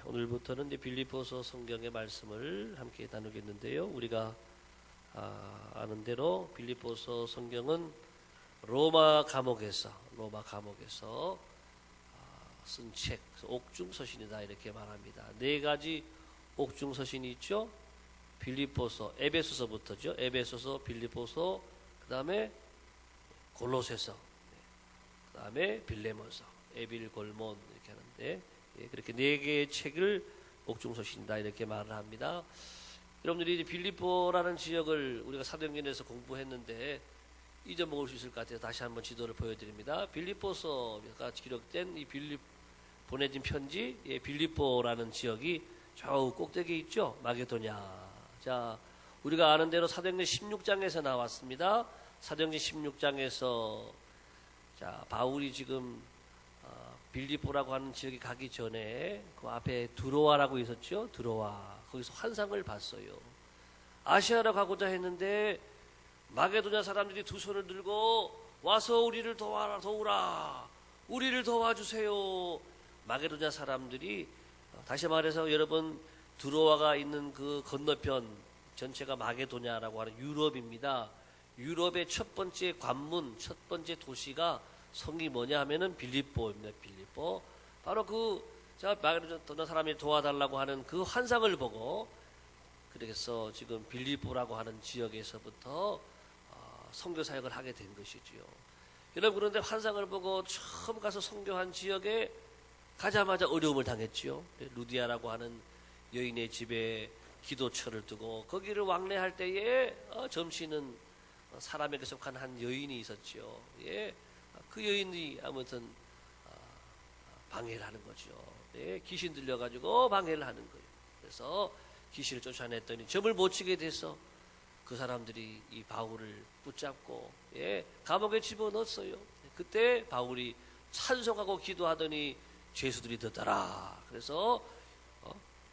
오늘부터는 이제 빌립보서 성경의 말씀을 함께 나누겠는데요. 우리가 아는 대로 빌립보서 성경은 로마 감옥에서 쓴 책, 옥중서신이다 이렇게 말합니다. 네 가지 옥중서신이 있죠. 빌립보서, 에베소서부터죠. 에베소서, 빌립보서, 그 다음에 골로새서, 그 다음에 빌레몬서, 에빌골몬 이렇게 하는데, 그렇게 네 개의 책을 옥중서신이다 이렇게 말을 합니다. 여러분들이 이제 빌립보라는 지역을 우리가 사도행전에서 공부했는데 잊어먹을 수 있을 것 같아서 다시 한번 지도를 보여드립니다. 빌립보서가 기록된 이 보내진 편지, 빌립보라는 지역이 저 꼭대기에 있죠. 마게도냐. 자, 우리가 아는 대로 사도행전 16장에서 나왔습니다. 사도행전 16장에서 자, 바울이 지금 빌립보라고 하는 지역에 가기 전에 그 앞에 드로아라고 있었죠. 드로아. 거기서 환상을 봤어요. 아시아로 가고자 했는데 마게도냐 사람들이 두 손을 들고 와서 우리를 도우라. 우리를 도와주세요. 마게도냐 사람들이 다시 말해서 여러분 드로아가 있는 그 건너편 전체가 마게도냐라고 하는 유럽입니다. 유럽의 첫 번째 관문, 첫 번째 도시가 성이 뭐냐 하면은 빌립보입니다. 빌립보. 바로 마게도냐 사람이 도와달라고 하는 그 환상을 보고 그래서 지금 빌립보라고 하는 지역에서부터 선교 사역을 하게 된 것이지요. 여러분 그런데 환상을 보고 처음 가서 선교한 지역에 가자마자 어려움을 당했지요. 루디아라고 하는 여인의 집에 기도처를 두고 거기를 왕래할 때에 점치는 사람에게 속한 한 여인이 있었지요. 그 여인이 아무튼 방해를 하는 거죠. 귀신 들려가지고 방해를 하는 거예요. 그래서 귀신을 쫓아냈더니 점을 못 치게 돼서 그 사람들이 이 바울을 붙잡고 감옥에 집어넣었어요. 그때 바울이 찬송하고 기도하더니 죄수들이 듣더라. 그래서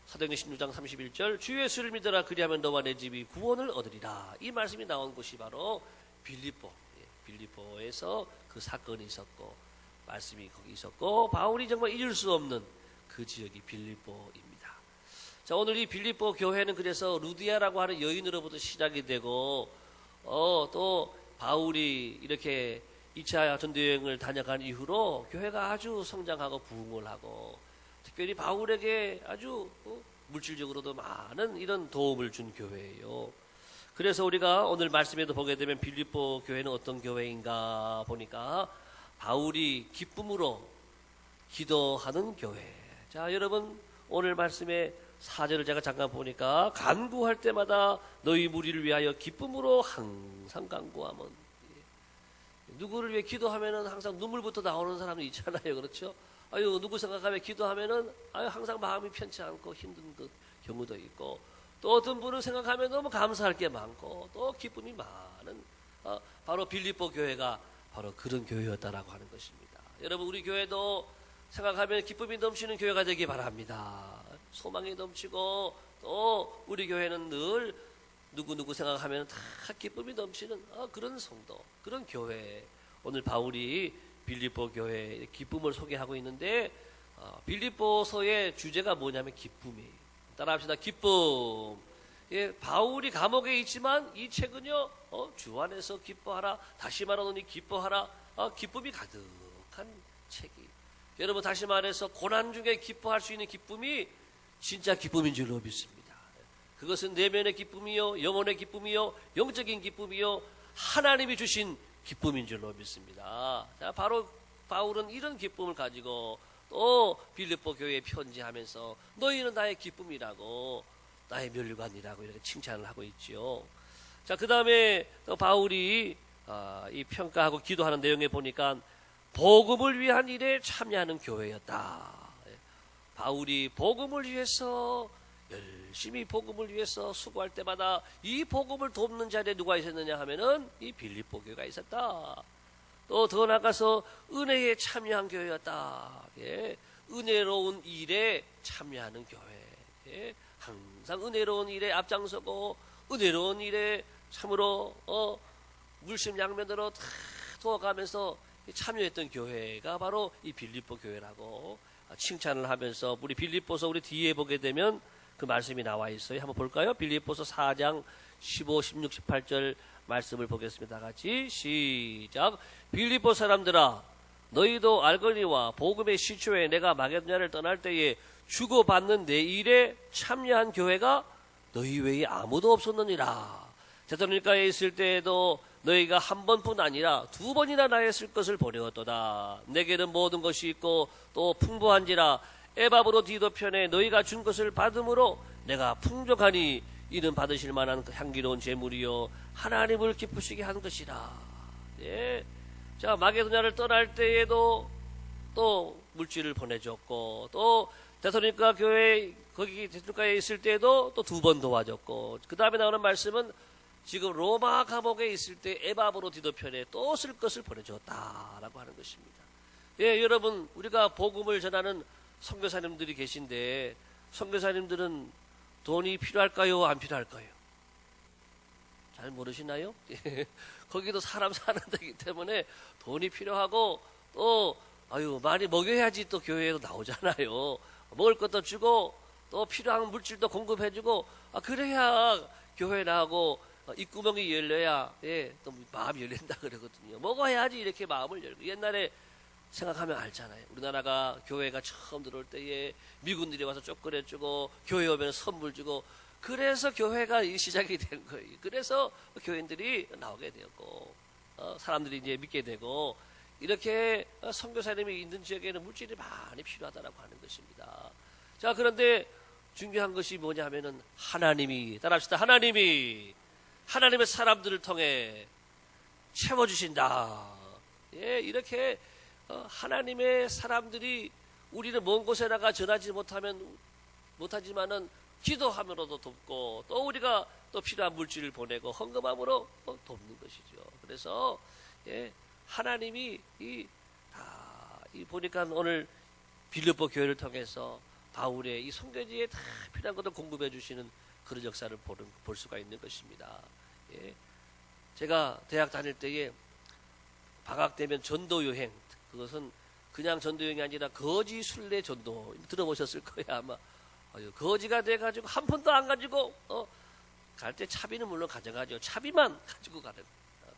사도행전 16장 31절 주 예수를 믿어라 그리하면 너와 내 집이 구원을 얻으리라. 이 말씀이 나온 곳이 바로 빌립보에서 그 사건이 있었고 말씀이 거기 있었고 바울이 정말 잊을 수 없는 그 지역이 빌립보입니다. 자, 오늘 이 빌립보 교회는 그래서 루디아라고 하는 여인으로부터 시작이 되고 또 바울이 이렇게 2차 전도여행을 다녀간 이후로 교회가 아주 성장하고 부흥을 하고 특별히 바울에게 아주 물질적으로도 많은 이런 도움을 준 교회예요. 그래서 우리가 오늘 말씀에도 보게 되면 빌립보 교회는 어떤 교회인가 보니까 바울이 기쁨으로 기도하는 교회. 자, 여러분 오늘 말씀의 4절을 제가 잠깐 보니까 간구할 때마다 너희 무리를 위하여 기쁨으로 항상 간구하면, 누구를 위해 기도하면은 항상 눈물부터 나오는 사람도 있잖아요. 그렇죠? 누구 생각하면 기도하면은 항상 마음이 편치 않고 힘든 그 경우도 있고, 또 어떤 분은 생각하면 너무 감사할 게 많고 또 기쁨이 많은 바로 빌립보 교회가 바로 그런 교회였다라고 하는 것입니다. 여러분 우리 교회도 생각하면 기쁨이 넘치는 교회가 되기 바랍니다. 소망이 넘치고 또 우리 교회는 늘 누구 생각하면 다 기쁨이 넘치는 그런 성도, 그런 교회. 오늘 바울이 빌립보 교회의 기쁨을 소개하고 있는데 빌립보서의 주제가 뭐냐면 기쁨이에요. 따라합시다. 기쁨. 바울이 감옥에 있지만 이 책은요 주 안에서 기뻐하라. 다시 말하노니 기뻐하라. 기쁨이 가득한 책이. 여러분 다시 말해서 고난 중에 기뻐할 수 있는 기쁨이 진짜 기쁨인 줄로 믿습니다. 그것은 내면의 기쁨이요, 영혼의 기쁨이요, 영적인 기쁨이요, 하나님이 주신 기쁨인 줄로 믿습니다. 자, 바로 바울은 이런 기쁨을 가지고 또 빌립보 교회에 편지하면서 너희는 나의 기쁨이라고, 나의 멸관이라고 이렇게 칭찬을 하고 있지요. 자, 그 다음에 또 바울이 이 평가하고 기도하는 내용에 보니까 복음을 위한 일에 참여하는 교회였다. 바울이 복음을 위해서 열심히 복음을 위해서 수고할 때마다 이 복음을 돕는 자리에 누가 있었느냐 하면은 이 빌립보 교회가 있었다. 또 더 나가서 은혜에 참여한 교회였다. 은혜로운 일에 참여하는 교회. 항상 은혜로운 일에 앞장서고 은혜로운 일에 참으로 물심양면으로 다 도와가면서 참여했던 교회가 바로 이 빌립보 교회라고 칭찬을 하면서 우리 빌립보서 우리 뒤에 보게 되면 그 말씀이 나와 있어요. 한번 볼까요? 빌립보서 4장 15, 16, 18절 말씀을 보겠습니다. 같이 시작. 빌립보 사람들아, 너희도 알거니와 복음의 시초에 내가 마게도냐를 떠날 때에 주고받는 내 일에 참여한 교회가 너희 외에 아무도 없었느니라. 데살로니가에 있을 때에도 너희가 한 번뿐 아니라 두 번이나 나의 쓸 것을 보내었도다. 내게는 모든 것이 있고 또 풍부한지라 에바브로 디도 편에 너희가 준 것을 받음으로 내가 풍족하니 이는 받으실 만한 향기로운 제물이요 하나님을 기쁘시게 한 것이라. 예. 자, 마게도냐를 떠날 때에도 또 물질을 보내줬고, 또 데살로니가 교회 거기 데살로니가에 있을 때에도 또 두 번 도와줬고, 그 다음에 나오는 말씀은 지금 로마 감옥에 있을 때 에바브로 디도 편에 또 쓸 것을 보내줬다라고 하는 것입니다. 예, 여러분, 우리가 복음을 전하는 선교사님들이 계신데 선교사님들은 돈이 필요할까요? 안 필요할까요? 잘 모르시나요? 거기도 사람 사는 데이기 때문에 돈이 필요하고 또 많이 먹여야지 또 교회에도 나오잖아요. 먹을 것도 주고 또 필요한 물질도 공급해주고 그래야 교회 나오고 입구멍이 열려야 또 마음이 열린다 그러거든요. 먹어야지 이렇게 마음을 열고. 옛날에 생각하면 알잖아요. 우리나라가 교회가 처음 들어올 때에 미군들이 와서 쪼끄려주고 교회 오면 선물 주고 그래서 교회가 시작이 된 거예요. 그래서 교인들이 나오게 되었고 사람들이 이제 믿게 되고 이렇게 선교사님이 있는 지역에는 물질이 많이 필요하다라고 하는 것입니다. 자, 그런데 중요한 것이 뭐냐면은 하나님이 따라합시다. 하나님의 사람들을 통해 채워주신다. 예, 이렇게 하나님의 사람들이 우리는 먼 곳에 나가 전하지 못하지만은 기도함으로도 돕고 또 우리가 또 필요한 물질을 보내고 헌금함으로 돕는 것이죠. 그래서 하나님이 보니까 오늘 빌립보 교회를 통해서 바울의 이 선교지에 다 필요한 것을 공급해 주시는 그런 역사를 볼 수가 있는 것입니다. 예. 제가 대학 다닐 때에 방학 되면 전도 여행, 그것은 그냥 전도 여행이 아니라 거지 순례 전도 들어보셨을 거예요 아마. 거지가 돼가지고 한 푼도 안 가지고 갈 때 차비는 물론 가져가죠. 차비만 가지고 가는.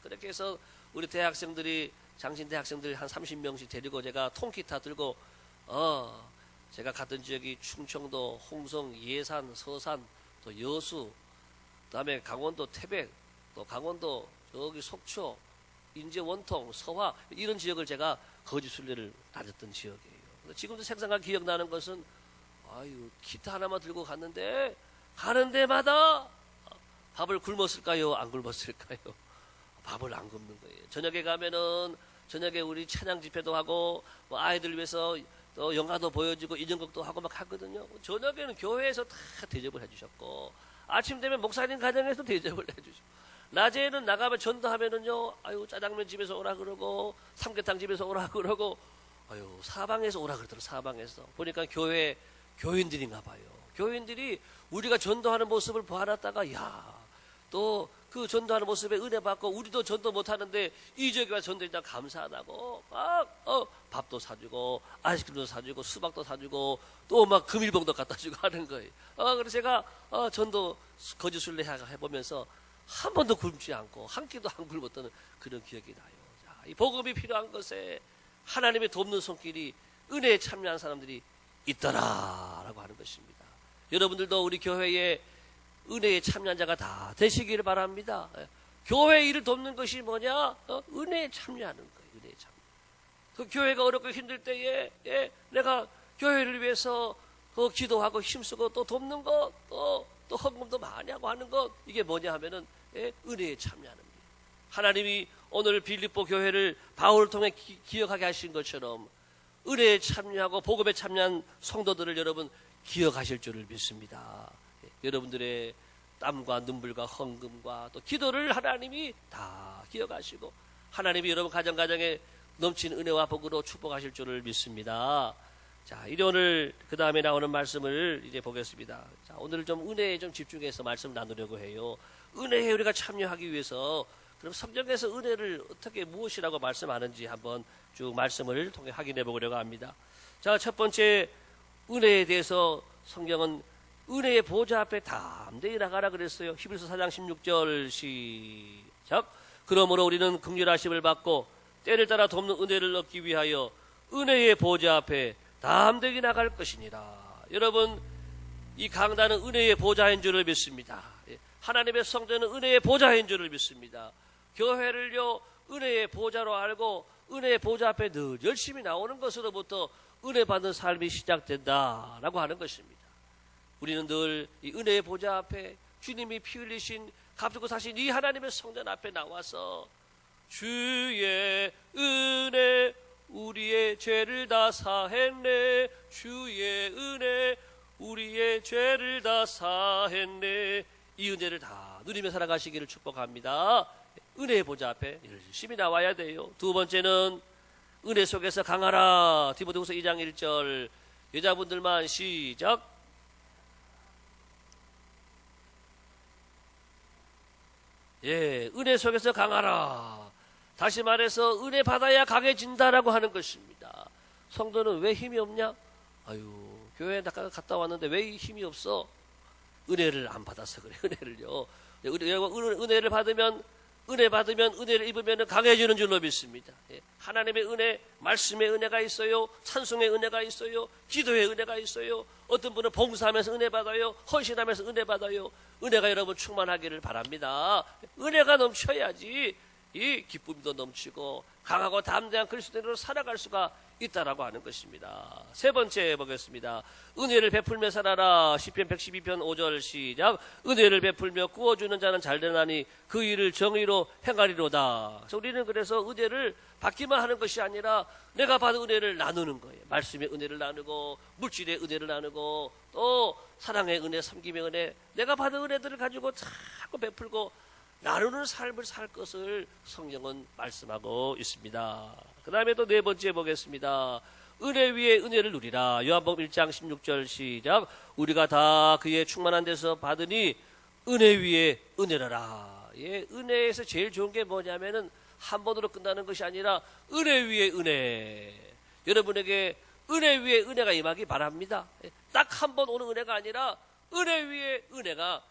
그렇게 해서 우리 대학생들이 장신 대학생들 한 30명씩 데리고 제가 통기타 들고 제가 갔던 지역이 충청도, 홍성, 예산, 서산, 또 여수, 그다음에 강원도 태백, 또 강원도 여기 속초, 인제 원통, 서화 이런 지역을 제가 거지 순례를 다녔던 지역이에요. 지금도 생생하게 기억나는 것은 기타 하나만 들고 갔는데 가는 데마다 밥을 굶었을까요? 안 굶었을까요? 밥을 안 굶는 거예요. 저녁에 가면은 저녁에 우리 찬양 집회도 하고 아이들 위해서 또 영화도 보여주고 인연극도 하고 막 하거든요. 저녁에는 교회에서 다 대접을 해주셨고 아침 되면 목사님 가정에서 대접을 해주시고 낮에는 나가면 전도하면은요 짜장면 집에서 오라 그러고 삼계탕 집에서 오라 그러고 사방에서 오라 그러더라고요. 사방에서 보니까 교인들인가 봐요. 교인들이 우리가 전도하는 모습을 보았다가 또 그 전도하는 모습에 은혜 받고 우리도 전도 못하는데 이 지역에 와서 전도했다 감사하다고 막 밥도 사주고 아이스크림도 사주고 수박도 사주고 또 막 금일봉도 갖다 주고 하는 거예요. 그래서 제가 전도 거지 순례 해보면서 한 번도 굶지 않고 한 끼도 안 굶었던 그런 기억이 나요. 자, 이 복음이 필요한 것에 하나님의 돕는 손길이 은혜에 참여한 사람들이 있더라라고 하는 것입니다. 여러분들도 우리 교회에 은혜에 참여한 자가 다 되시기를 바랍니다. 교회 일을 돕는 것이 뭐냐? 은혜에 참여하는 거예요. 은혜에 참여. 그 교회가 어렵고 힘들 때에 내가 교회를 위해서 기도하고 힘쓰고 또 돕는 것, 또 헌금도 많이 하고 하는 것, 이게 뭐냐 하면은 은혜에 참여하는 거예요. 하나님이 오늘 빌립보 교회를 바울을 통해 기억하게 하신 것처럼 은혜에 참여하고 복음에 참여한 성도들을 여러분 기억하실 줄을 믿습니다. 여러분들의 땀과 눈물과 헌금과 또 기도를 하나님이 다 기억하시고 하나님이 여러분 가정가정에 넘친 은혜와 복으로 축복하실 줄을 믿습니다. 자, 이제 오늘 그 다음에 나오는 말씀을 이제 보겠습니다. 자, 오늘 좀 은혜에 좀 집중해서 말씀 나누려고 해요. 은혜에 우리가 참여하기 위해서 그럼 성경에서 은혜를 어떻게 무엇이라고 말씀하는지 한번 쭉 말씀을 통해 확인해 보려고 합니다. 자, 첫 번째 은혜에 대해서 성경은 은혜의 보좌 앞에 담대히 나가라 그랬어요. 히브리서 4장 16절 시작. 그러므로 우리는 긍휼하심을 받고 때를 따라 돕는 은혜를 얻기 위하여 은혜의 보좌 앞에 담대히 나갈 것이니라. 여러분, 이 강단은 은혜의 보좌인 줄을 믿습니다. 하나님의 성전은 은혜의 보좌인 줄을 믿습니다. 교회를요, 은혜의 보좌로 알고 은혜의 보좌 앞에 늘 열심히 나오는 것으로부터 은혜 받는 삶이 시작된다라고 하는 것입니다. 우리는 늘 이 은혜의 보좌 앞에 주님이 피 흘리신 값주고 사신 이 하나님의 성전 앞에 나와서 주의 은혜 우리의 죄를 다 사했네, 주의 은혜 우리의 죄를 다 사했네, 이 은혜를 다 누리며 살아가시기를 축복합니다. 은혜의 보좌 앞에 열심히 나와야 돼요. 두 번째는 은혜 속에서 강하라. 디모데후서 2장 1절. 여자분들만 시작. 예, 은혜 속에서 강하라. 다시 말해서 은혜 받아야 강해진다라고 하는 것입니다. 성도는 왜 힘이 없냐? 아유, 교회에 갔다 왔는데 왜 힘이 없어? 은혜를 안 받아서 그래. 은혜를요. 은혜를 받으면 은혜를 입으면 강해지는 줄로 믿습니다. 하나님의 은혜, 말씀의 은혜가 있어요. 찬송의 은혜가 있어요. 기도의 은혜가 있어요. 어떤 분은 봉사하면서 은혜 받아요. 헌신하면서 은혜 받아요. 은혜가 여러분 충만하기를 바랍니다. 은혜가 넘쳐야지 이 기쁨도 넘치고 강하고 담대한 그리스도인으로 살아갈 수가 있다라고 하는 것입니다. 세 번째 보겠습니다. 은혜를 베풀며 살아라. 시편 112편 5절 시작. 은혜를 베풀며 구워주는 자는 잘되나니 그 일을 정의로 행하리로다. 우리는 그래서 은혜를 받기만 하는 것이 아니라 내가 받은 은혜를 나누는 거예요. 말씀의 은혜를 나누고 물질의 은혜를 나누고 또 사랑의 은혜, 섬김의 은혜, 내가 받은 은혜들을 가지고 자꾸 베풀고 나누는 삶을 살 것을 성경은 말씀하고 있습니다. 그 다음에 또 네 번째 보겠습니다. 은혜 위에 은혜를 누리라. 요한복음 1장 16절 시작. 우리가 다 그의 충만한 데서 받으니 은혜 위에 은혜라라. 예, 은혜에서 제일 좋은 게 뭐냐면은 한 번으로 끝나는 것이 아니라 은혜 위에 은혜. 여러분에게 은혜 위에 은혜가 임하기 바랍니다. 딱 한 번 오는 은혜가 아니라 은혜 위에 은혜가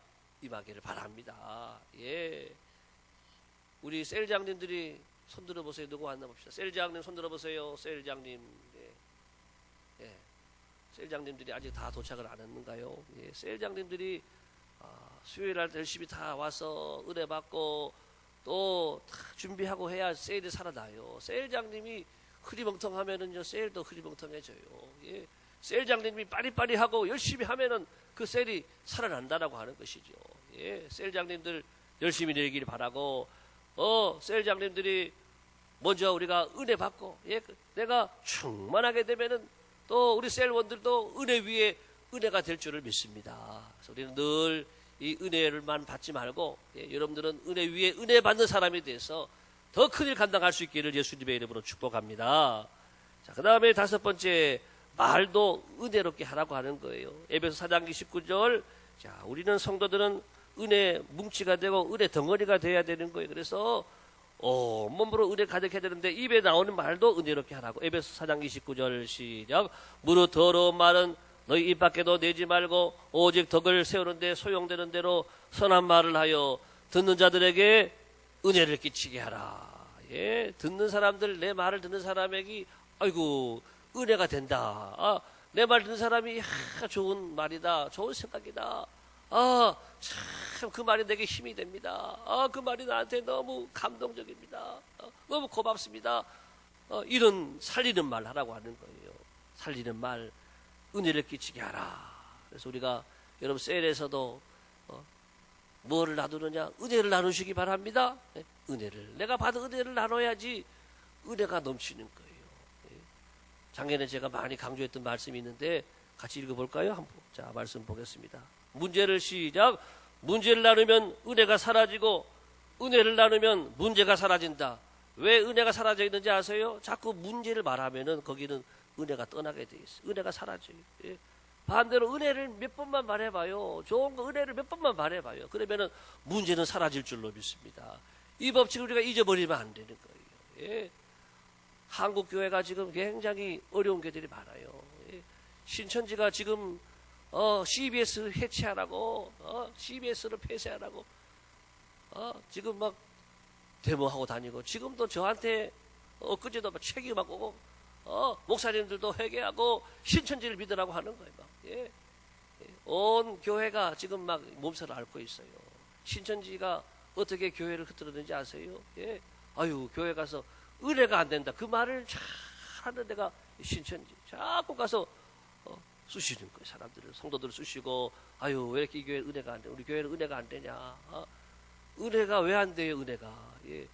임하기를 바랍니다. 예, 우리 셀장님들이 손들어 보세요. 누구 왔나 봅시다. 셀장님 손들어 보세요. 셀장님. 예. 예. 셀장님들이 아직 다 도착을 안 했는가요? 예. 셀장님들이 수요일 날 열심히 다 와서 은혜 받고 또 다 준비하고 해야 세일이 살아나요. 셀장님이 흐리멍텅하면은요, 세일도 흐리멍텅해져요. 예. 셀장님이 빠리빠리 하고 열심히 하면은 그 셀이 살아난다라고 하는 것이죠. 예. 셀장님들 열심히 내기를 바라고, 셀장님들이 먼저 우리가 은혜 받고, 예, 내가 충만하게 되면은 또 우리 셀원들도 은혜 위에 은혜가 될 줄을 믿습니다. 그래서 우리는 늘 이 은혜를만 받지 말고, 예, 여러분들은 은혜 위에 은혜 받는 사람이 돼서 더 큰 일 감당할 수 있기를 예수님의 이름으로 축복합니다. 자, 그 다음에 다섯 번째, 말도 은혜롭게 하라고 하는 거예요. 에베소 4장 29절. 자, 우리는 성도들은 은혜 뭉치가 되고 은혜 덩어리가 돼야 되는 거예요. 그래서 몸으로 은혜 가득해야 되는데 입에 나오는 말도 은혜롭게 하라고. 에베소 4장 29절 시작. 무릇 더러운 말은 너희 입 밖에도 내지 말고 오직 덕을 세우는데 소용되는 대로 선한 말을 하여 듣는 자들에게 은혜를 끼치게 하라. 예, 듣는 사람들, 내 말을 듣는 사람에게 아이고 은혜가 된다. 내 말 듣는 사람이 좋은 말이다, 좋은 생각이다. 참 그 말이 내게 힘이 됩니다. 그 말이 나한테 너무 감동적입니다. 너무 고맙습니다. 이런 살리는 말 하라고 하는 거예요. 살리는 말, 은혜를 끼치게 하라. 그래서 우리가 여러분 셀에서도 뭐를 나누느냐? 은혜를 나누시기 바랍니다. 네? 은혜를, 내가 받은 은혜를 나눠야지 은혜가 넘치는 거예요. 작년에 제가 많이 강조했던 말씀이 있는데 같이 읽어볼까요? 한번. 자, 말씀 보겠습니다. 문제를 시작. 문제를 나누면 은혜가 사라지고 은혜를 나누면 문제가 사라진다. 왜 은혜가 사라져 있는지 아세요? 자꾸 문제를 말하면은 거기는 은혜가 떠나게 돼 있어요. 은혜가 사라져요. 예. 반대로 은혜를 몇 번만 말해봐요. 좋은 거 은혜를 몇 번만 말해봐요. 그러면은 문제는 사라질 줄로 믿습니다. 이 법칙을 우리가 잊어버리면 안 되는 거예요. 예. 한국 교회가 지금 굉장히 어려운 교회들이 많아요. 신천지가 지금 CBS 해체하라고, CBS를 폐쇄하라고, 지금 막 데모하고 다니고, 지금도 저한테 엊그제도 막 책임하고 오고, 목사님들도 회개하고 신천지를 믿으라고 하는 거예요. 막. 예. 온 교회가 지금 막 몸살을 앓고 있어요. 신천지가 어떻게 교회를 흐트러는지 아세요? 예. 아유, 교회 가서 은혜가 안 된다. 그 말을 잘 하는 데가 신천지. 자꾸 가서 쑤시는 거예요. 사람들을, 성도들을 쑤시고, 아유, 왜 이렇게 이 교회 은혜가 안 돼? 우리 교회는 은혜가 안 되냐? 은혜가 왜 안 돼요, 은혜가? 예.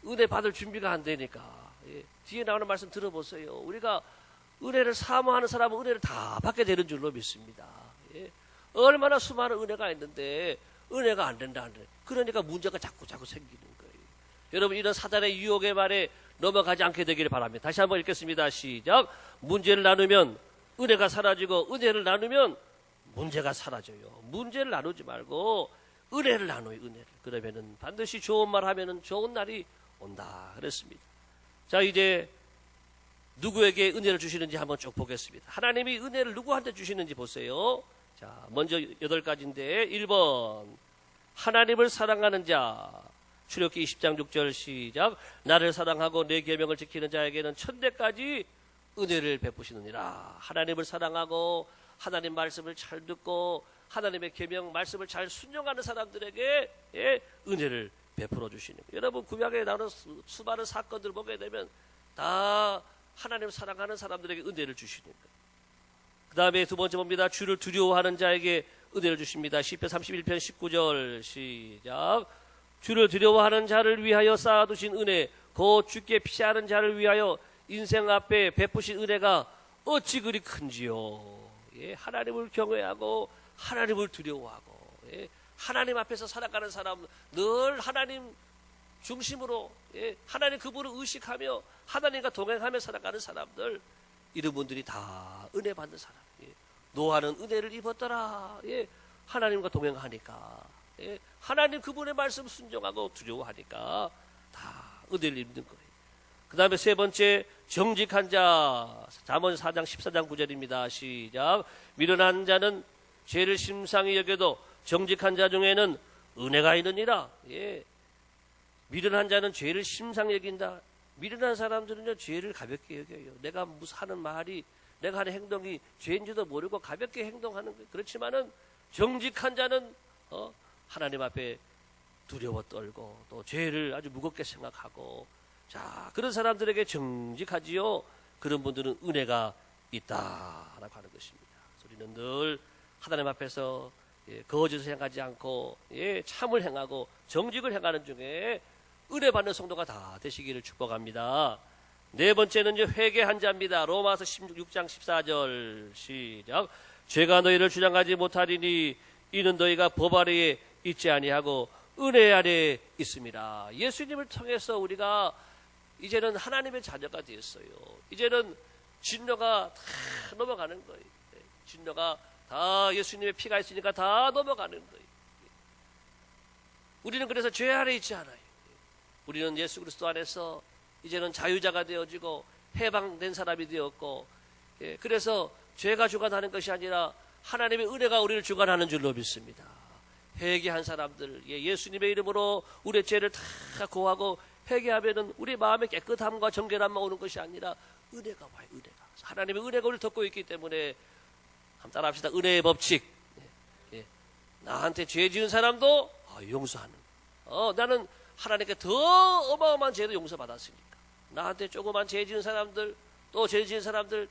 은혜 받을 준비가 안 되니까. 예. 뒤에 나오는 말씀 들어보세요. 우리가 은혜를 사모하는 사람은 은혜를 다 받게 되는 줄로 믿습니다. 예. 얼마나 수많은 은혜가 있는데 은혜가 안 된다, 안 돼. 그러니까 문제가 자꾸 생기는 거예요. 여러분, 이런 사단의 유혹의 말에 넘어가지 않게 되기를 바랍니다. 다시 한번 읽겠습니다. 시작. 문제를 나누면 은혜가 사라지고, 은혜를 나누면 문제가 사라져요. 문제를 나누지 말고 은혜를 나눠요. 은혜를. 그러면은 반드시 좋은 말 하면은 좋은 날이 온다 그랬습니다. 자, 이제 누구에게 은혜를 주시는지 한번 쭉 보겠습니다. 하나님이 은혜를 누구한테 주시는지 보세요. 자, 먼저 8가지인데 1번 하나님을 사랑하는 자. 출애굽기 20장 6절 시작. 나를 사랑하고 내 계명을 지키는 자에게는 천대까지 은혜를 베푸시느니라. 하나님을 사랑하고 하나님 말씀을 잘 듣고 하나님의 계명 말씀을 잘 순종하는 사람들에게 은혜를 베풀어 주시는 거예요. 여러분, 구약에 나오는 수많은 사건들 보게 되면 다 하나님을 사랑하는 사람들에게 은혜를 주시는 거예요. 그 다음에 두 번째 봅니다. 주를 두려워하는 자에게 은혜를 주십니다. 시편 31편 19절 시작. 주를 두려워하는 자를 위하여 쌓아두신 은혜, 곧 주께 피하는 자를 위하여 인생 앞에 베푸신 은혜가 어찌 그리 큰지요. 예, 하나님을 경외하고 하나님을 두려워하고, 예, 하나님 앞에서 살아가는 사람, 늘 하나님 중심으로, 예, 하나님 그분을 의식하며 하나님과 동행하며 살아가는 사람들, 이런 분들이 다 은혜 받는 사람. 예, 노아는 은혜를 입었더라. 예, 하나님과 동행하니까, 예, 하나님 그분의 말씀 순종하고 두려워하니까 다 은혜를 입는 거예요. 그 다음에 세 번째, 정직한 자. 잠언 4장 14장 9절입니다. 시작. 미련한 자는 죄를 심상히 여겨도 정직한 자 중에는 은혜가 있느니라. 예. 미련한 자는 죄를 심상히 여긴다. 미련한 사람들은요, 죄를 가볍게 여겨요. 내가 무슨 하는 말이, 내가 하는 행동이 죄인지도 모르고 가볍게 행동하는 거예요. 그렇지만은 정직한 자는 하나님 앞에 두려워 떨고 또 죄를 아주 무겁게 생각하고, 자, 그런 사람들에게 정직하지요. 그런 분들은 은혜가 있다라고 하는 것입니다. 우리는 늘 하나님 앞에서 거짓을 행하지 않고 참을 행하고 정직을 행하는 중에 은혜 받는 성도가 다 되시기를 축복합니다. 네 번째는요, 회개한 자입니다. 로마서 16장 14절 시작. 죄가 너희를 주장하지 못하리니 이는 너희가 법 아래에 있지 아니하고 은혜 아래에 있습니다. 예수님을 통해서 우리가 이제는 하나님의 자녀가 되었어요. 이제는 진노가 다 넘어가는 거예요. 진노가 다 예수님의 피가 있으니까 다 넘어가는 거예요. 우리는 그래서 죄 아래 있지 않아요. 우리는 예수 그리스도 안에서 이제는 자유자가 되어지고 해방된 사람이 되었고, 그래서 죄가 주관하는 것이 아니라 하나님의 은혜가 우리를 주관하는 줄로 믿습니다. 회개한 사람들, 예수님의 이름으로 우리의 죄를 다 고하고 회개하면은 우리 마음의 깨끗함과 정결함만 오는 것이 아니라 은혜가 와요. 은혜가. 하나님의 은혜가 우리를 덮고 있기 때문에 한번 따라합시다. 은혜의 법칙. 나한테 죄 지은 사람도 용서하는. 나는 하나님께 더 어마어마한 죄도 용서받았으니까 나한테 조그만 죄 지은 사람들, 또 죄 지은 사람들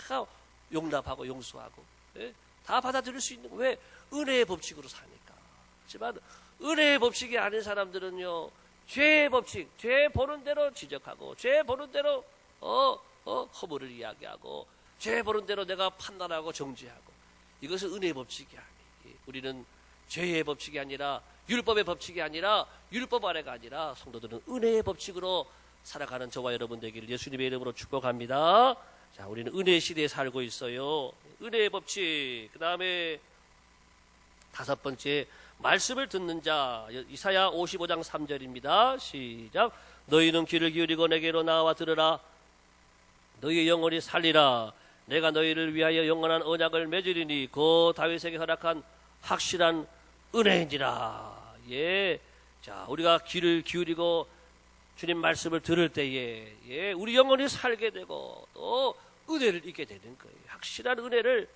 다 용납하고 용서하고, 다 받아들일 수 있는. 왜? 은혜의 법칙으로 사니까. 하지만 은혜의 법칙이 아닌 사람들은요, 죄의 법칙, 죄 보는 대로 지적하고, 죄 보는 대로 허물을 이야기하고, 죄 보는 대로 내가 판단하고 정죄하고, 이것은 은혜의 법칙이 아니에요. 우리는 죄의 법칙이 아니라, 율법의 법칙이 아니라, 율법 아래가 아니라 성도들은 은혜의 법칙으로 살아가는 저와 여러분 되기를 예수님의 이름으로 축복합니다. 자, 우리는 은혜의 시대에 살고 있어요. 은혜의 법칙. 그 다음에 다섯 번째, 말씀을 듣는 자. 이사야 55장 3절입니다. 시작. 너희는 귀를 기울이고 내게로 나와 들으라. 너희의 영혼이 살리라. 내가 너희를 위하여 영원한 언약을 맺으리니 그 다윗에게 허락한 확실한 은혜인지라. 예. 자, 우리가 귀를 기울이고 주님 말씀을 들을 때에, 예, 우리 영혼이 살게 되고 또 은혜를 잊게 되는 거예요. 확실한 은혜를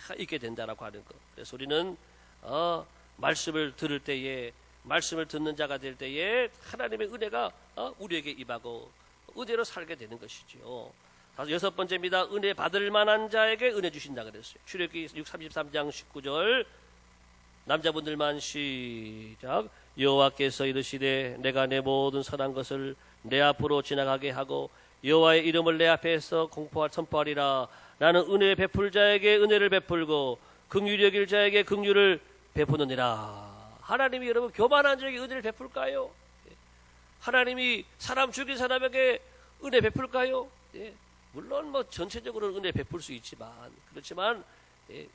다 잊게 된다라고 하는 거. 그래서 우리는 말씀을 들을 때에, 말씀을 듣는 자가 될 때에 하나님의 은혜가 우리에게 임하고 은혜로 살게 되는 것이죠. 여섯 번째입니다. 은혜 받을 만한 자에게 은혜 주신다 그랬어요. 출애굽기 33장 19절 남자분들만 시작. 여호와께서 이르시되 내가 내 모든 선한 것을 내 앞으로 지나가게 하고 여호와의 이름을 내 앞에서 선포하리라. 나는 은혜 베풀 자에게 은혜를 베풀고 긍휼히 여길 자에게 긍휼을 베푸느니라. 하나님이 여러분 교만한 자에게 은혜를 베풀까요? 하나님이 사람 죽인 사람에게 은혜 베풀까요? 예. 물론 뭐 전체적으로는 은혜 베풀 수 있지만, 그렇지만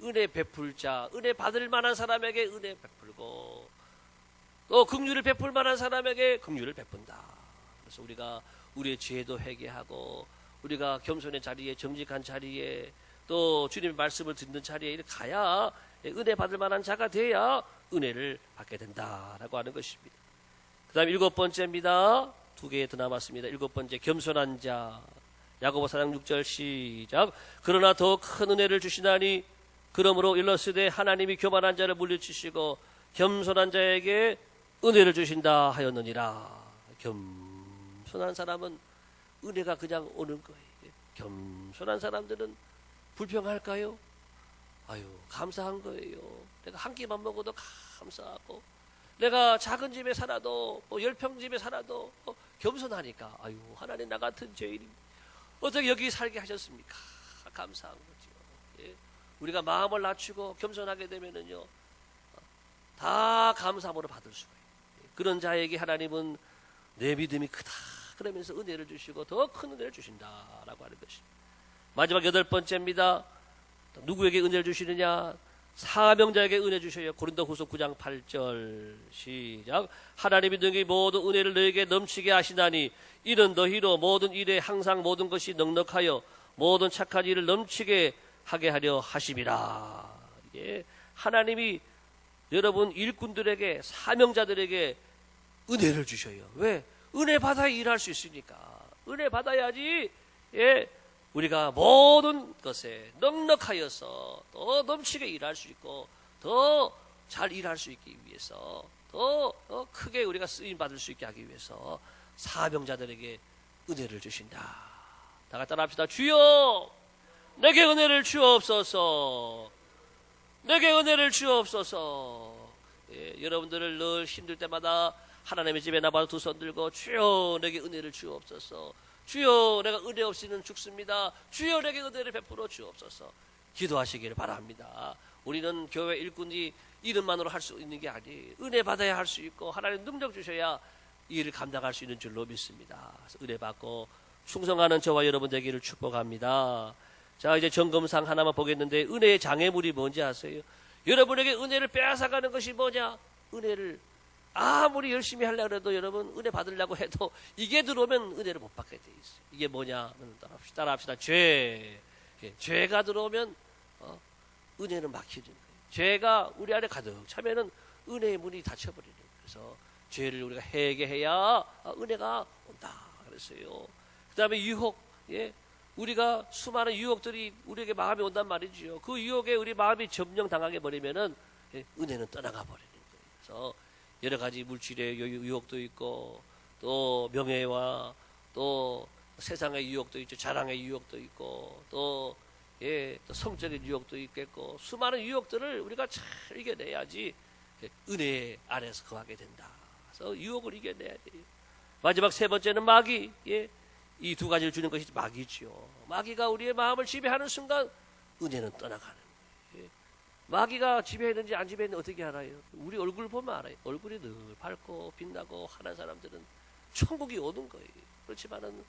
은혜 베풀 자, 은혜 받을 만한 사람에게 은혜 베풀고 또 긍휼을 베풀 만한 사람에게 긍휼을 베푼다. 그래서 우리가 우리의 죄도 회개하고 우리가 겸손의 자리에, 정직한 자리에, 또 주님의 말씀을 듣는 자리에 가야 은혜 받을 만한 자가 돼야 은혜를 받게 된다라고 하는 것입니다. 그 다음 일곱 번째입니다. 두 개 더 남았습니다. 일곱 번째, 겸손한 자. 야고보 4장 6절 시작. 그러나 더 큰 은혜를 주시나니 그러므로 일러스되 하나님이 교만한 자를 물리치시고 겸손한 자에게 은혜를 주신다 하였느니라. 겸손한 사람은 은혜가 그냥 오는 거예요. 겸손한 사람들은 불평할까요? 아유, 감사한 거예요. 내가 한 끼만 먹어도 감사하고, 내가 작은 집에 살아도 10평 집에 살아도 겸손하니까, 아유, 하나님 나 같은 죄인이 어떻게 여기 살게 하셨습니까? 감사한 거죠. 예. 우리가 마음을 낮추고 겸손하게 되면은요, 다 감사함으로 받을 수가 있어요. 그런 자에게 하나님은 내 믿음이 크다 그러면서 은혜를 주시고 더 큰 은혜를 주신다라고 하는 것입니다. 마지막 여덟 번째입니다. 누구에게 은혜를 주시느냐? 사명자에게 은혜 주셔요. 고린도후서 9장 8절 시작. 하나님이 너희 모든 은혜를 너에게 넘치게 하시나니 이는 너희로 모든 일에 항상 모든 것이 넉넉하여 모든 착한 일을 넘치게 하게 하려 하심이라. 예. 하나님이 여러분 일꾼들에게, 사명자들에게 은혜를 주셔요. 왜? 은혜 받아야 일할 수 있으니까. 은혜 받아야지, 예, 우리가 모든 것에 넉넉하여서 더 넘치게 일할 수 있고 더 잘 일할 수 있기 위해서, 더 크게 우리가 쓰임 받을 수 있게 하기 위해서 사명자들에게 은혜를 주신다. 다 같이 따라합시다. 주여 내게 은혜를 주옵소서. 내게 은혜를 주옵소서. 예, 여러분들을 늘 힘들 때마다 하나님의 집에 나와서 두 손 들고 주여 내게 은혜를 주옵소서. 주여 내가 은혜 없이는 죽습니다. 주여 내게 은혜를 베풀어 주옵소서. 기도하시기를 바랍니다. 우리는 교회 일꾼이 이름만으로 할 수 있는 게 아니에요. 은혜 받아야 할 수 있고 하나님 능력 주셔야 이 일을 감당할 수 있는 줄로 믿습니다. 그래서 은혜 받고 충성하는 저와 여러분 되기를 축복합니다. 자, 이제 점검상 하나만 보겠는데, 은혜의 장애물이 뭔지 아세요? 여러분에게 은혜를 빼앗아가는 것이 뭐냐? 은혜를 아무리 열심히 하려고 해도 여러분 은혜 받으려고 해도 이게 들어오면 은혜를 못 받게 돼 있어요. 이게 뭐냐? 따라합시다. 죄. 죄가 들어오면 은혜는 막히는 거예요. 죄가 우리 안에 가득 차면은 은혜의 문이 닫혀버리는 거예요. 그래서 죄를 우리가 회개해야 은혜가 온다 그랬어요. 그 다음에 유혹. 예. 우리가 수많은 유혹들이 우리에게 마음에 온단 말이지요. 그 유혹에 우리 마음이 점령당하게 버리면은 은혜는 떠나가 버리는 거예요. 그래서 여러 가지 물질의 유혹도 있고, 또 명예와 또 세상의 유혹도 있죠. 자랑의 유혹도 있고, 또 성적인 유혹도 있겠고, 수많은 유혹들을 우리가 잘 이겨내야지 은혜 안에서 거하게 된다. 그래서 유혹을 이겨내야 돼요. 마지막 세 번째는 마귀. 예. 이 두 가지를 주는 것이 마귀지요. 마귀가 우리의 마음을 지배하는 순간 은혜는 떠나가는 거예요. 마귀가 지배했는지 안 지배했는지 어떻게 알아요? 우리 얼굴 보면 알아요. 얼굴이 늘 밝고 빛나고 하는 사람들은 천국이 오는 거예요. 그렇지만은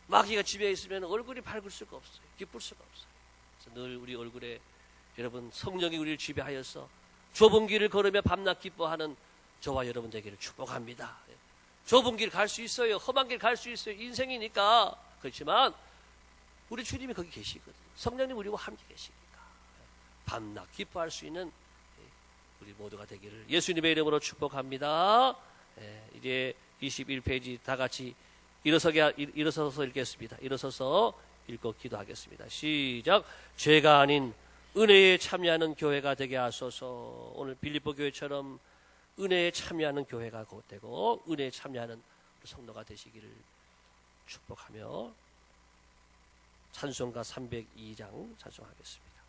마귀가 지배했으면 얼굴이 밝을 수가 없어요. 기쁠 수가 없어요. 그래서 늘 우리 얼굴에 여러분 성령이 우리를 지배하여서 좁은 길을 걸으며 밤낮 기뻐하는 저와 여러분 되기를 축복합니다. 좁은 길 갈 수 있어요. 험한 길 갈 수 있어요. 인생이니까. 그렇지만 우리 주님이 거기 계시거든요. 성령님 우리와 함께 계시니까 밤낮 기뻐할 수 있는 우리 모두가 되기를 예수님의 이름으로 축복합니다. 이제 21페이지 다 같이 일어서서 읽겠습니다. 일어서서 읽고 기도하겠습니다. 시작. 죄가 아닌 은혜에 참여하는 교회가 되게 하소서. 오늘 빌립보 교회처럼 은혜에 참여하는 교회가 곧 되고 은혜에 참여하는 성도가 되시기를 축복하며 찬송가 302장 찬송하겠습니다.